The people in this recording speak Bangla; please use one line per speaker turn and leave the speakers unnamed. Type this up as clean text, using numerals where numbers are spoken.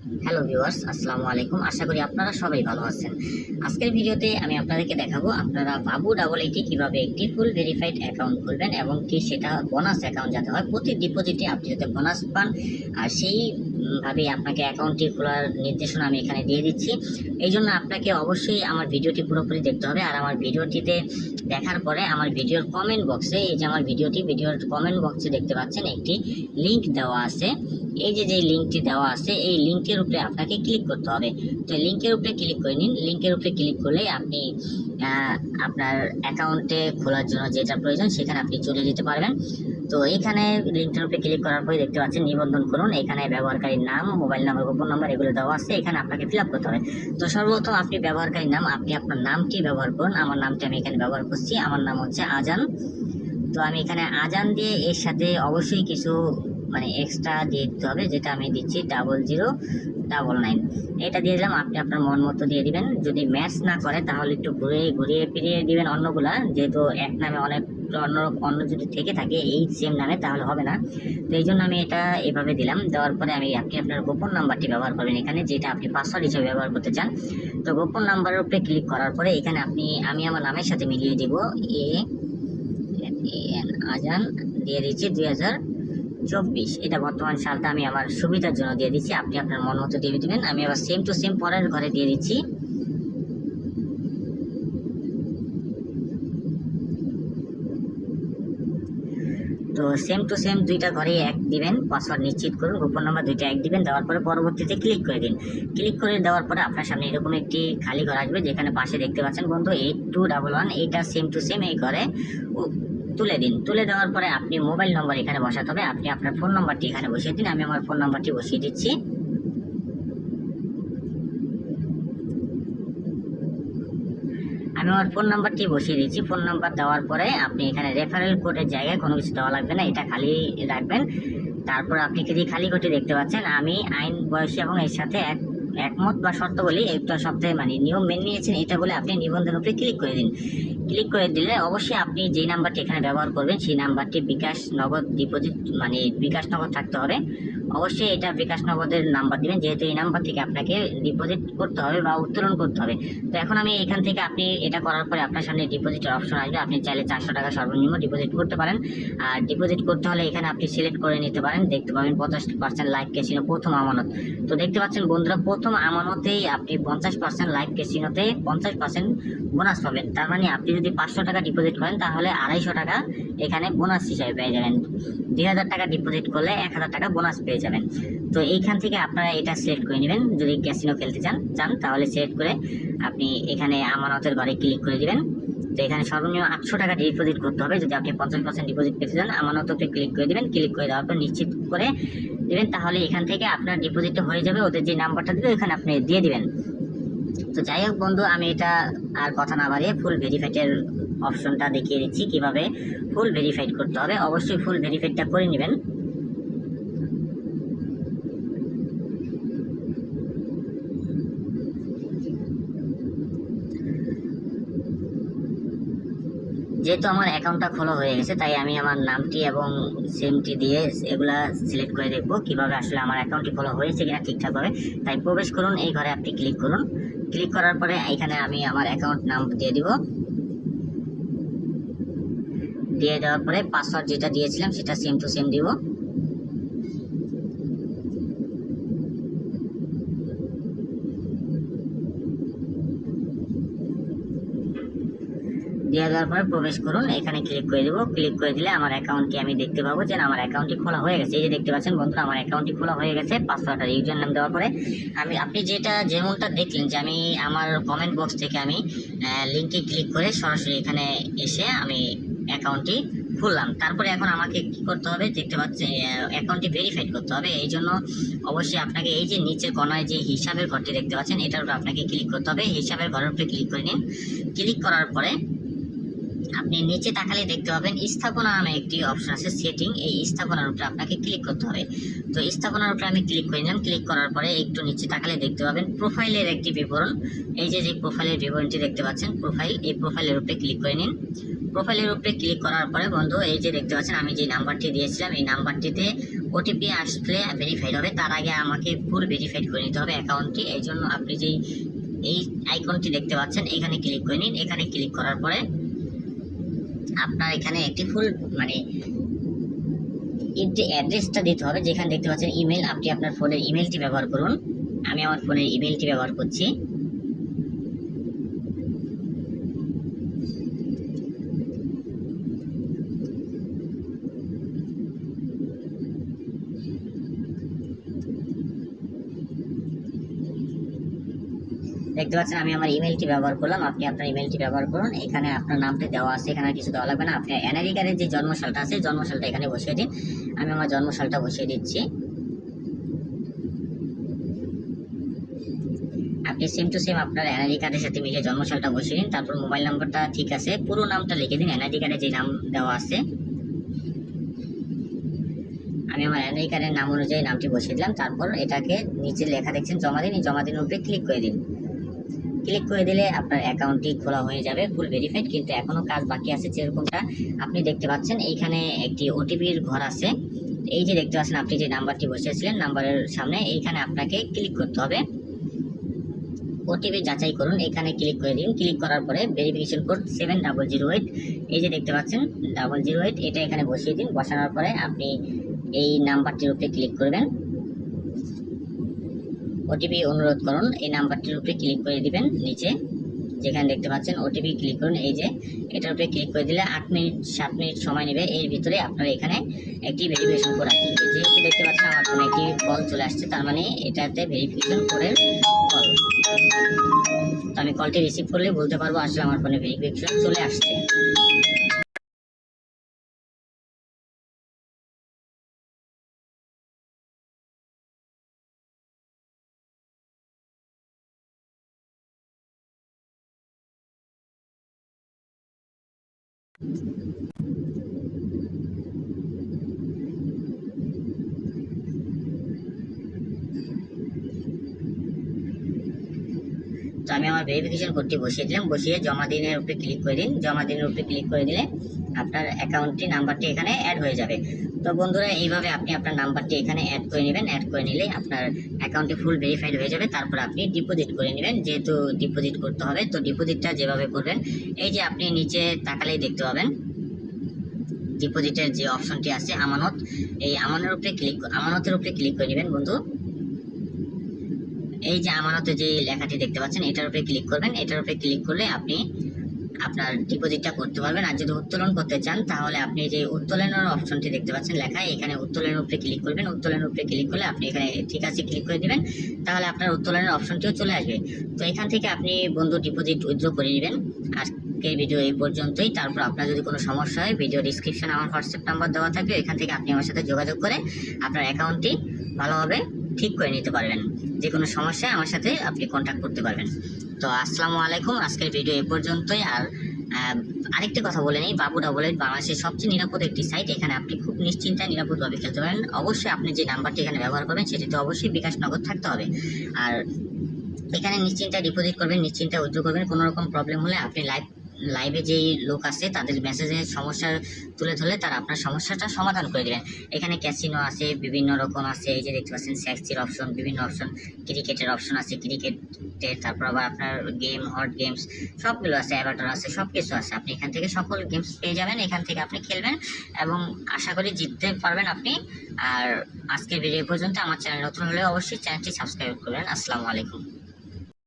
হ্যালো ভিউয়ার্স, আসসালামু আলাইকুম। আশা করি আপনারা সবাই ভালো আছেন। আজকের ভিডিওতে আমি আপনাদেরকে দেখাবো আপনারা বাবু ডাবল এইটি কিভাবে একটি ফুল ভেরিফাইড অ্যাকাউন্ট খুলবেন এবং কি সেটা বোনাস অ্যাকাউন্ট যাতে হয়, প্রতি ডিপোজিটে আপনি যাতে বোনাস পান। আর সেই ভাবে আপনাকে অ্যাকাউন্টটি খোলার নির্দেশনা আমি এখানে দিয়ে দিচ্ছি। এই জন্য আপনাকে অবশ্যই আমার ভিডিওটি পুরোপুরি দেখতে হবে। আর আমার ভিডিওটিতে দেখার পরে আমার ভিডিওর কমেন্ট বক্সে, এই যে আমার ভিডিওর কমেন্ট বক্সে দেখতে পাচ্ছেন একটি লিঙ্ক দেওয়া আছে। এই যে লিঙ্কটি দেওয়া আছে, এই লিঙ্কের উপরে আপনাকে ক্লিক করতে হবে। তো লিঙ্কের উপরে ক্লিক করে নিন। লিঙ্কের উপরে ক্লিক করলে আপনি আপনার অ্যাকাউন্টে খোলার জন্য যেটা প্রয়োজন সেখানে আপনি চলে যেতে পারবেন। তো এখানে লিঙ্কটার উপরে ক্লিক করার পরে দেখতে পাচ্ছেন নিবন্ধন করুন। এখানে ব্যবহারকারীর নাম, মোবাইল নাম্বার, গোপন নাম্বার এগুলো দেওয়া আছে, এখানে আপনাকে ফিল আপ করতে হবে। তো সর্বপ্রথম আপনি ব্যবহারকারীর নাম, আপনি আপনার নামটি ব্যবহার করুন। আমার নামটি আমি এখানে ব্যবহার করছি, আমার নাম হচ্ছে আজান। তো আমি এখানে আজান দিয়ে এর সাথে অবশ্যই কিছু এক্সট্রা দিয়ে দিতে হবে, যেটা আমি দিচ্ছি 0099। এটা দিয়ে দিলাম, আপনি আপনার মন মতো দিয়ে দিবেন। যদি ম্যাচ না করে তাহলে একটু ঘুরিয়ে ফিরিয়ে দিবেন অন্যগুলা, যেহেতু এক নামে অনেক অন্য যদি থেকে থাকে এই সেম নামে তাহলে হবে না। তো এই জন্য আমি এটা এভাবে দিলাম। দেওয়ার পরে আপনি আপনার গোপন নাম্বারটি ব্যবহার করবেন এখানে, যেটা আপনি পাসওয়ার্ড হিসেবে ব্যবহার করতে চান। তো গোপন নাম্বারের উপরে ক্লিক করার পরে এখানে আমি আমার নামের সাথে মিলিয়ে দিব, আজান দিয়ে দিচ্ছি 2024। এটা বর্তমান সালটা আমি আমার সুবিধার জন্য দিয়ে দিচ্ছি, আপনি আপনার মন মতো দিয়ে দিবেন। আমি আবার সেম টু সেম পরের ঘরে দিয়ে দিচ্ছি। তো সেম টু সেম দুইটা ঘরে এক দিবেন, পাসওয়ার্ড নিশ্চিত করুন, গোপন নাম্বার দুইটা এক দিবেন। দেওয়ার পরে পরবর্তীতে ক্লিক করে দিন। ক্লিক করে দেওয়ার পরে আপনার সামনে এরকম একটি খালি ঘর আসবে, যেখানে পাশে দেখতে পাচ্ছেন বন্ধু 8211, এইটা সেম টু সেম এই ঘরে তুলে দিন। তুলে দেওয়ার পরে আপনি মোবাইল নম্বর এখানে বসাতে হবে, আপনি আপনার ফোন নাম্বারটি এখানে বসিয়ে দিন। আমি আমার ফোন নাম্বারটি বসিয়ে দিচ্ছি। আমি আমার ফোন নাম্বারটি বসিয়ে দিচ্ছি। ফোন নাম্বার দেওয়ার পরে আপনি এখানে রেফারেল কোডের জায়গায় কোনো কিছু দেওয়া লাগবে না, এটা খালি রাখবেন। তারপর আপনি যদি খালি ঘরটি দেখতে পাচ্ছেন, আমি আইন বয়সী এবং এর সাথে একমত বা শর্ত বলি একটা সপ্তাহে নিয়ম মেনে নিয়েছেন এটা বলে আপনি নিবন্ধন উপরে ক্লিক করে দিন। ক্লিক করে দিলে অবশ্যই আপনি যে নাম্বারটি এখানে ব্যবহার করবেন সেই নাম্বারটি বিকাশ নগদ ডিপোজিট বিকাশ নগদ থাকতে হবে। অবশ্যই এটা বিকাশ নগদের নাম্বার দিবেন, যেহেতু এই নাম্বার থেকে আপনাকে ডিপোজিট করতে হবে বা উত্তোলন করতে হবে। তো এখন আমি এখান থেকে আপনি এটা করার পরে আপনার সামনে ডিপোজিটের অপশন আসবে, আপনি চাইলে 400 টাকা সর্বনিম্ন ডিপোজিট করতে পারেন। আর ডিপোজিট করতে হলে এখানে আপনি সিলেক্ট করে নিতে পারেন। দেখতে পাবেন 50% লাইভ ক্যাসিনো প্রথম আমানত। তো দেখতে পাচ্ছেন বন্ধুরা, প্রথম আমানতেই আপনি 50% লাইভ ক্যাসিনোতে 50% বোনাস পাবেন। তার মানে আপনি যদি 500 টাকা ডিপোজিট করেন তাহলে 250 টাকা এখানে বোনাস হিসাবে পেয়ে যাবেন। 2000 টাকা ডিপোজিট করলে 1000 টাকা বোনাস পেয়ে যাবেন। তো এইখান থেকে আপনারা এটা সিলেক্ট করে নেবেন। যদি ক্যাসিনো খেলতে চান তাহলে সিলেক্ট করে আপনি এখানে আমানতের ঘরে ক্লিক করে দিবেন। তো এখানে সর্বনিম্ন 800 টাকা ডিপোজিট করতে হবে যদি আপনি 50% ডিপোজিট পেতে চান। আমানতে ক্লিক করে দিবেন। ক্লিক করে দেওয়ার পর নিশ্চিত করে দিবেন, তাহলে এখান থেকে আপনার ডিপোজিট হয়ে যাবে। ওদের যে নাম্বারটা দেবে এখানে আপনি দিয়ে দিবেন। তো যাই হোক বন্ধু, আমি এটা আর কথা না বাড়িয়ে ফুল ভেরিফাইডের অপশনটা দেখিয়ে দিচ্ছি কিভাবে ফুল ভেরিফাইড করতে হবে। অবশ্যই ফুল ভেরিফাইডটা করে নেবেন। যেহেতু আমার অ্যাকাউন্টটা খোলা হয়ে গেছে তাই আমি আমার নামটি এবং সিমটি দিয়ে এগুলা সিলেক্ট করে দেখবো কিভাবে আসলে আমার অ্যাকাউন্টটি খোলা হয়েছে কিনা ঠিকঠাকভাবে। তাই প্রবেশ করুন, এই ঘরে আপনি ক্লিক করুন। ক্লিক করার পরে এখানে আমি আমার অ্যাকাউন্ট নাম দিয়ে দিব। দিয়ে দেওয়ার পরে পাসওয়ার্ড যেটা দিয়েছিলাম সেটা সেম টু সেম দিব। দিয়ে দেওয়ার পরে প্রবেশ করুন, এখানে ক্লিক করে দেবো। ক্লিক করে দিলে আমার অ্যাকাউন্টটি আমি দেখতে পাবো যে আমার অ্যাকাউন্টটি খোলা হয়ে গেছে। এই যে দেখতে পাচ্ছেন বন্ধুরা, আমার অ্যাকাউন্টটি খোলা হয়ে গেছে। পাসওয়ার্ড আর ইউজার নাম দেওয়ার পরে আপনি যেমনটা দেখলেন যে আমি আমার কমেন্ট বক্স থেকে আমি লিঙ্কে ক্লিক করে সরাসরি এখানে এসে আমি অ্যাকাউন্টটি খুললাম। তারপরে এখন আমাকে কি করতে হবে, দেখতে পাচ্ছেন অ্যাকাউন্টটি ভেরিফাইড করতে হবে। এই জন্য অবশ্যই আপনাকে এই যে নিচের কোনায় যে হিসাবের ঘরটি দেখতে পাচ্ছেন এটার উপর আপনাকে ক্লিক করতে হবে। হিসাবের ঘরের উপরে ক্লিক করে নিন। ক্লিক করার পরে আপনি নিচে তাকালে দেখতে পাবেন স্থাপনা নামে একটি অপশন আছে, সেটিং। এই স্থাপনার উপরে আপনাকে ক্লিক করতে হবে। তো স্থাপনার উপরে আমি ক্লিক করে নিলাম। ক্লিক করার পরে একটু নিচে তাকালে দেখতে পাবেন প্রোফাইলের একটি বিবরণ। এই যে প্রোফাইলের বিবরণটি দেখতে পাচ্ছেন প্রোফাইল, এই প্রোফাইলের উপরে ক্লিক করে নিন। প্রোফাইলের উপরে ক্লিক করার পরে বন্ধু এই যে দেখতে পাচ্ছেন আমি যে নাম্বারটি দিয়েছিলাম এই নাম্বারটিতে ওটিপি আসলে ভেরিফাইড হবে, তার আগে আমাকে ফুল ভেরিফাইড করে নিতে হবে অ্যাকাউন্টটি। এই জন্য আপনি যেই এই আইকনটি দেখতে পাচ্ছেন এখানে ক্লিক করে নিন। এখানে ক্লিক করার পরে আপনার এখানে একটি ফুল মানে যে অ্যাড্রেসটা দিতে হবে, যেখানে দেখতে পাচ্ছেন ইমেল, আপনি আপনার ফোনের ইমেলটি ব্যবহার করুন। আমি আমার ফোনের ইমেলটি ব্যবহার করছি। দেখতে পাচ্ছেন আমি আমার ইমেলটি ব্যবহার করলাম, আপনি আপনার ইমেলটি ব্যবহার করুন। এখানে আপনার নামটি দেওয়া আছে, এখানে কিছু দেওয়া লাগবে না। আপনি এনআইডি কার্ডের যে জন্মসালটা আছে জন্মসালটা এখানে বসিয়ে দিন। আমি আমার জন্মসালটা বসিয়ে দিচ্ছি। আপনি সেম টু সেম আপনার এনআইডি কার্ডের সাথে মিলিয়ে জন্মসালটা বসিয়ে দিন। তারপর মোবাইল নাম্বারটা ঠিক আছে, পুরো নামটা লিখে দিন, এনআইডি কার্ডে যে নাম দেওয়া আছে। আমি আমার এনআইডি কার্ডের নাম অনুযায়ী নামটি বসিয়ে দিলাম। তারপর এটাকে নিচে লেখা দেখছেন জমা দিন, এই জমা দিনের উপরে ক্লিক করে দিন। ক্লিক করে দিলে আপনার অ্যাকাউন্টটি খোলা হয়ে যাবে ফুল ভেরিফাইড। কিন্তু এখনো কাজ বাকি আছে, যেরকমটা আপনি দেখতে পাচ্ছেন এইখানে একটি ওটিপির ঘর আছে। এই যে দেখতে পাচ্ছেন আপনি যে নাম্বারটি বসিয়েছিলেন নাম্বারের সামনে এইখানে আপনাকে ক্লিক করতে হবে। ওটিপি যাচাই করুন, এখানে ক্লিক করে দিন। ক্লিক করার পরে ভেরিফিকেশন কোড 7008, এই যে দেখতে পাচ্ছেন 008, এটা এখানে বসিয়ে দিন। বসানোর পরে আপনি এই নাম্বারটির উপরে ক্লিক করবেন। ওটিপি অনুরোধ করুন, এই নাম্বারটির উপরে ক্লিক করে দিবেন। নিচে যেখানে দেখতে পাচ্ছেন ওটিপি ক্লিক করুন, এই যে এটার উপরে ক্লিক করে দিলে 8 মিনিট 7 মিনিট সময় নেবে। এর ভিতরে আপনার এখানে একটি ভেরিফিকেশন কোড আসবে। যেহেতু দেখতে পাচ্ছেন আমার ফোনে একটি কল চলে আসছে, তার মানে এটাতে ভেরিফিকেশন কোডের কল। তো আমি কলটি রিসিভ করলে বলতে পারবো আসলে আমার ফোনে ভেরিফিকেশন চলে আসছে। তো আমি আমার ভেরিফিকেশন কোডটি বসিয়ে দিলাম। বসিয়ে জমা দিনের উপরে ক্লিক করে দিন। জমা দিনের উপরে ক্লিক করে দিলে আপনার অ্যাকাউন্টটি নাম্বারটি এখানে অ্যাড হয়ে যাবে। তো বন্ধুরা এইভাবে আপনি আপনার নাম্বারটি এখানে অ্যাড করে নেবেন। অ্যাড করে নিলে আপনার অ্যাকাউন্টটি ফুল ভেরিফাইড হয়ে যাবে। তারপর আপনি ডিপোজিট করে নেবেন, যেহেতু ডিপোজিট করতে হবে। তো ডিপোজিটটা যেভাবে করবেন, এই যে আপনি নিচে তাকালেই দেখতে পাবেন ডিপোজিটের যে অপশনটি আছে আমানত, এই আমানতের উপরে ক্লিক করে নেবেন বন্ধু। এই যে আমানতে যে লেখাটি দেখতে পাচ্ছেন এটার উপরে ক্লিক করবেন। এটার উপরে ক্লিক করলে আপনি আপনার ডিপোজিটটা করতে পারবেন। আর যদি উত্তোলন করতে চান তাহলে আপনি যে উত্তোলনের অপশনটি দেখতে পাচ্ছেন লেখা, এখানে উত্তোলনের উপরে ক্লিক করবেন। উত্তোলনের উপরে ক্লিক করলে আপনি এখানে ঠিক আছে ক্লিক করে দিবেন, তাহলে আপনার উত্তোলনের অপশনটিও চলে আসবে। তো এখান থেকে আপনি বন্ধু ডিপোজিট উইথড্র করে নেবেন। আজকের ভিডিও এই পর্যন্তই। তারপর আপনার যদি কোনো সমস্যা হয় ভিডিও ডিসক্রিপশনে আমার হোয়াটসঅ্যাপ নাম্বার দেওয়া থাকবে, এখান থেকে আপনি আমার সাথে যোগাযোগ করে আপনার অ্যাকাউন্টটি ভালোভাবে ঠিক করে নিতে পারবেন। যে কোনো সমস্যায় আমার সাথে আপনি কন্ট্যাক্ট করতে পারবেন। তো আসসালামু আলাইকুম, আজকের ভিডিও এই পর্যন্তই। আর আরেকটি কথা বলে নিই, বাবুডা বলে বাংলাদেশের সবচেয়ে নিরাপদ একটি সাইট। এখানে আপনি খুব নিশ্চিন্তায় নিরাপদভাবে খেলতে পারেন। অবশ্যই আপনি যে নাম্বারটি এখানে ব্যবহার করবেন সেটিতে অবশ্যই বিকাশ নগদ থাকতে হবে। আর এখানে নিশ্চিন্তায় ডিপোজিট করবেন, নিশ্চিন্তায় উইথড্র করবেন। কোনো রকম প্রবলেম হলে আপনি লাইভে যেই লোক আছে তাদের মেসেজের সমস্যা তুলে ধরলে তারা আপনার সমস্যাটা সমাধান করে দেবেন। এখানে ক্যাসিনো আছে, বিভিন্ন রকম আছে, এই যে দেখতে পাচ্ছেন স্যাক্সির অপশন, বিভিন্ন অপশন, ক্রিকেটের অপশন আছে, ক্রিকেটের, তারপর আবার আপনার গেম, হট গেমস সবগুলো আছে, অ্যাভাটার আছে, সব কিছু আছে। আপনি এখান থেকে সকল গেমস পেয়ে যাবেন, এখান থেকে আপনি খেলবেন এবং আশা করি জিততে পারবেন আপনি। আর আজকের ভিডিও পর্যন্ত। আমার চ্যানেল নতুন হলে অবশ্যই চ্যানেলটি সাবস্ক্রাইব করবেন। আসসালামু আলাইকুম।